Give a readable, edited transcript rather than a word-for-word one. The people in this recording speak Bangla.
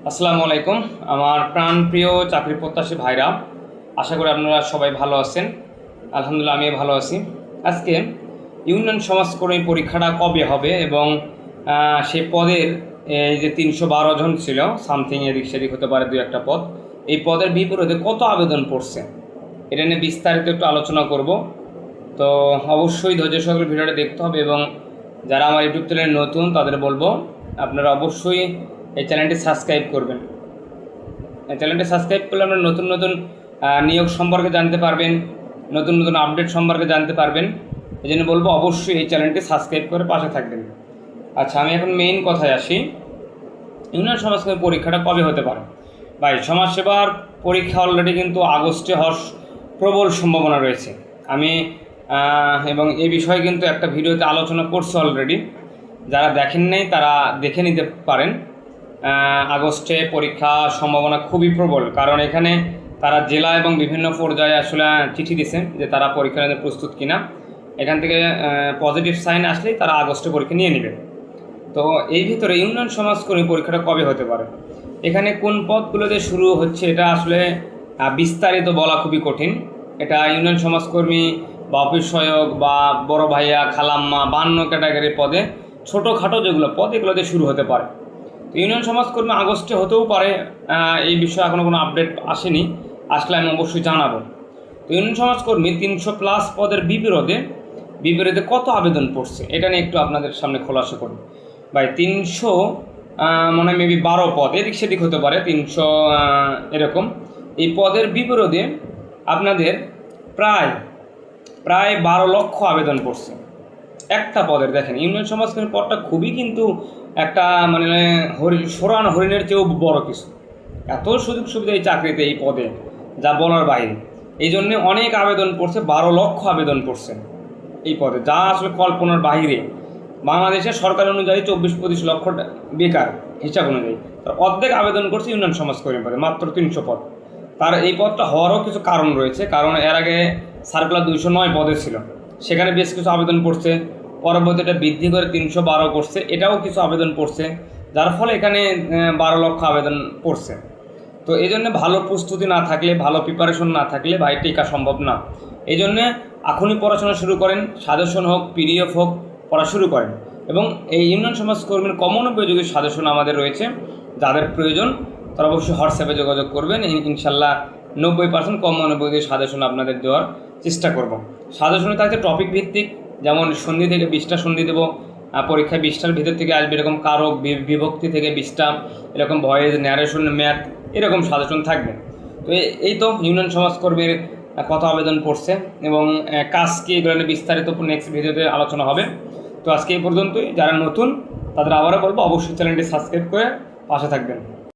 আসসালামু আলাইকুম। আমার প্রাণপ্রিয় চাকরি প্রত্যাশী ভাইরা, আশা করি আপনারা সবাই ভালো আছেন। আলহামদুলিল্লাহ আমিও ভালো আছি। আজকে ইউনিয়ন সমাজকর্মী পরীক্ষাটা কবে হবে এবং সেই পদের এই যে 312 জন ছিল, সামথিং এদিক সেদিক হতে পারে দুই একটা পদ, এই পদের বিপরীতে কত আবেদন পড়ছে এটা নিয়ে বিস্তারিত একটু আলোচনা করব। তো অবশ্যই ধৈর্য সহকারে ভিডিওটা দেখতে হবে এবং যারা আমার ইউটিউব চ্যানেলে নতুন তাদের বলবো আপনারা অবশ্যই এই চ্যানেলটি সাবস্ক্রাইব করবেন। এই চ্যানেলটি সাবস্ক্রাইব করলে আপনারা নতুন নতুন নিয়োগ সম্পর্কে জানতে পারবেন, নতুন নতুন আপডেট সম্পর্কে জানতে পারবেন। এই জন্য বলবো অবশ্যই এই চ্যানেলটি সাবস্ক্রাইব করে পাশে থাকবেন। আচ্ছা, আমি এখন মেইন কথায় আসি। ইউনিয়ন সমাজকর্মী পরীক্ষাটা কবে হতে পারে? ভাই, সমাজসেবার পরীক্ষা অলরেডি কিন্তু আগস্টে হওয়ার প্রবল সম্ভাবনা রয়েছে। আমি এবং এই বিষয়ে কিন্তু একটা ভিডিওতে আলোচনা করছি অলরেডি। যারা দেখেন নাই তারা দেখে নিতে পারেন। আগস্টে পরীক্ষা সম্ভাবনা খুবই প্রবল, কারণ এখানে তারা জেলা এবং বিভিন্ন পর্যায়ে আসলে চিঠি দিয়েছেন যে তারা পরীক্ষা নিতে প্রস্তুত কিনা। এখান থেকে পজিটিভ সাইন আসলেই তারা আগস্টে পরীক্ষা নিয়ে নেবে। তো এই ভিতরে ইউনিয়ন সমাজকর্মী পরীক্ষাটা কবে হতে পারে, এখানে কোন পদগুলোতে শুরু হচ্ছে এটা আসলে বিস্তারিত বলা খুবই কঠিন। এটা ইউনিয়ন সমাজকর্মী বা অফিস সহায়ক বা বড় ভাইয়া খালাম্মা 52 ক্যাটাগরির পদে ছোটোখাটো যেগুলো পদ এগুলোতে শুরু হতে পারে। তো ইউনিয়ন সমাজকর্মী আগস্টে হতেও পারে, এই বিষয়ে এখনও কোনো আপডেট আসেনি, আসলে আমি অবশ্যই জানাবো। তো ইউনিয়ন সমাজকর্মী 300+ পদের বিপরীতে কত আবেদন পড়ছে এটা নিয়ে একটু আপনাদের সামনে খোলাসা করব। ভাই, 300 মনে হয় মেবি 12 পদ, এদিক সেদিক হতে পারে 300 এরকম। এই পদের বিপরীতে আপনাদের প্রায় 12 লক্ষ আবেদন পড়ছে একটা পদের। দেখেন, ইউনিয়ন সমাজকর্মী পদটা খুবই কিন্তু একটা মানে সোরান হরিণের চেয়েও বড় কিছু। এত সুযোগ সুবিধা এই চাকরিতে, এই পদে যা বলার বাইরে। এই জন্যে অনেক আবেদন পড়ছে, 12 লক্ষ আবেদন পড়ছে এই পদে, যা আসলে কল্পনার বাইরে। বাংলাদেশের সরকার অনুযায়ী 24-25 লক্ষ বেকার হিসাব অনুযায়ী, তার অর্ধেক আবেদন করছে ইউনিয়ন সমাজকর্মী পদে, মাত্র 300 পদ। তার এই পদটা হওয়ারও কিছু কারণ রয়েছে, কারণ এর আগে সার্কুলার 209 পদে ছিল, সেখানে বেশ কিছু আবেদন পড়ছে। পরবর্তীটা বৃদ্ধি করে 312 করছে, এটাও কিছু আবেদন পড়ছে, যার ফলে এখানে 12 লক্ষ আবেদন পড়ছে। তো এই জন্য ভালো প্রস্তুতি না থাকলে, ভালো প্রিপারেশন না থাকলে ভাই টিকা সম্ভব না। এই জন্যে এখনই পড়াশোনা শুরু করেন, সাজেশন হোক পিডিএফ হোক পড়া শুরু করেন। এবং এই ইউনিয়ন সমাজকর্মীর কমন উপযোগী সাজেশন আমাদের রয়েছে, যাদের প্রয়োজন তারা অবশ্যই হোয়াটসঅ্যাপে যোগাযোগ করবেন। ইনশাল্লাহ 90% কমন উপযোগী সাজেশন আপনাদের দেওয়ার চেষ্টা করব। সাজেশনে থাকছে টপিক ভিত্তিক, যেমন সন্ধি থেকে 20টা সন্ধি দেবো, পরীক্ষায় 20টার ভিতর থেকে আসবে এরকম কারক, বিভক্তি থেকে 20টা, এরকম ভয়েস, ন্যারেশন, ম্যাথ, এরকম সাজেশন থাকবে। তো এই তো ইউনিয়ন সমাজকর্মীর কত আবেদন পড়ছে এবং কাজ কি, এগুলো নিয়ে বিস্তারিত নেক্সট ভিডিওতে আলোচনা হবে। তো আজকে এই পর্যন্তই। যারা নতুন তাদের আবারও বলবো অবশ্যই চ্যানেলটি সাবস্ক্রাইব করে পাশে থাকবেন।